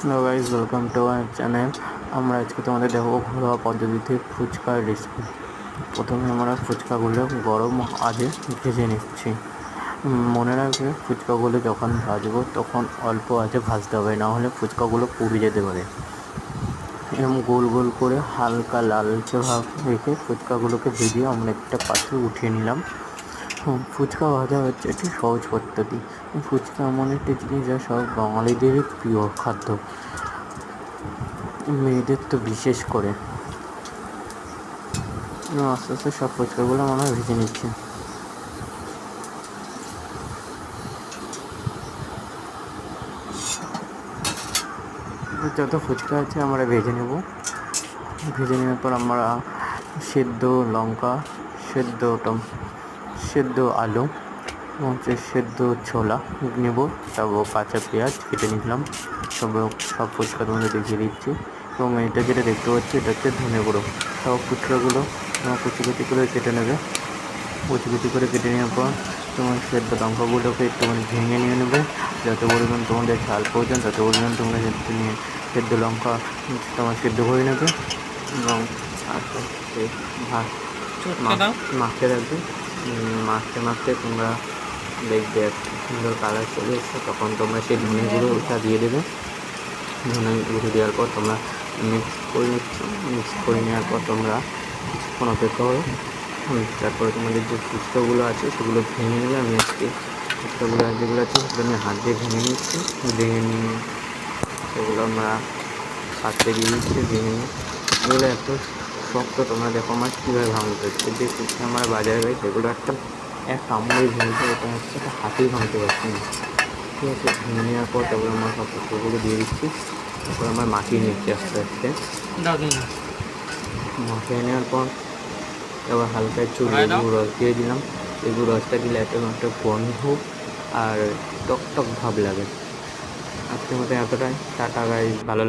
Hello guys, welcome to our channel. আমরা আজকে তোমাদের দেখাবো ঘরোয়া পদ্ধতিতে ফুচকার রেসিপি। প্রথমে আমরা ফুচকাগুলো গরম আগে ভেজে নিচ্ছি। মনে রাখবে, ফুচকাগুলো যখন ভাজবো তখন অল্প আঁচে ভাজতে হবে, নাহলে ফুচকাগুলো পুড়ে যেতে পারে। এরকম গোল গোল করে হালকা লালচে ভাব রেখে ফুচকাগুলোকে ভেজে আমরা একটা পাত্রে উঠিয়ে নিলাম। ফুচকা ভাজা হচ্ছে একটি সহজ পদ্ধতি। ফুচকা এমন একটি জিনিস যা সব বাঙালিদেরই প্রিয় খাদ্য, মেয়েদের তো বিশেষ করে। আস্তে আস্তে সব ফুচকাগুলো আমরা ভেজে নিচ্ছি। যত ফুচকা আছে আমরা ভেজে নেব। ভেজে নেওয়ার পর আমরা সেদ্ধ লঙ্কা, সেদ্ধ আলু এবং সেদ্ধ ছোলা নেব। তারপর কাঁচা পেঁয়াজ কেটে নিলাম। সব ফুচকা তোমাদের দেখিয়ে দিচ্ছি। এবং এটা যেটা দেখতে পাচ্ছি এটা হচ্ছে ধনে গুঁড়ো। সব ফুচকাগুলো কুচি কুচি করে কেটে নেবে। কুচি কুচি করে কেটে নেওয়ার পর তোমার সেদ্ধ লঙ্কাগুলোকে একটুখানি ভেঙে নিয়ে নেবে। যত পরিমাণ তোমাদের ঝাল প্রয়োজন তত পরিমাণ তোমরা সেদ্ধ লঙ্কা তোমার সেদ্ধ করে নেবে এবং মাখতে রাখবে। মাখতে তোমরা দেখবে একটা সুন্দর কালার চলে এসছে, তখন তোমরা সেই ধনে গুঁড়োটা দিয়ে দেবে। ধনে গুঁড়ো দেওয়ার পর তোমরা মিক্স করে নেওয়ার পর তোমরা কিছুক্ষণ অপেক্ষা করো। তারপরে তোমাদের যে ফুচকাগুলো আছে সেগুলো ভেঙে নেবে। আমি আজকে ফুচকাগুলো যেগুলো আছে সেগুলো আমি হাত দিয়ে ভেঙে নিচ্ছি। ভেঙে নিয়ে সেগুলো আমরা পাত্রে দিয়ে দিচ্ছি। ভেঙে নিয়ে এগুলো এত শক্ত, তোমরা দেখো আমার কীভাবে ভাঙতে হচ্ছে। যে ফুচকা আমরা বাজারে পাই সেগুলো এক কামড়ে ভেঙে, এটা হচ্ছে একটা হাতেই ভাঙতে পারছি না। ঠিক আছে, ভেঙে নেওয়ার পর তারপরে আমরা সব ফুচকাগুলো দিয়ে দিচ্ছি। তারপর আমরা মাখিয়ে নিচ্ছি আস্তে আস্তে। মাখিয়ে নেওয়ার পর এবার হালকা একটু লেবু রস দিয়ে দিলাম। লেবু রসটা দিলে একটা গন্ধ আর টক টক ভাব লাগে। আজকের মতো এতটাই। টাটা গাইস, ভালো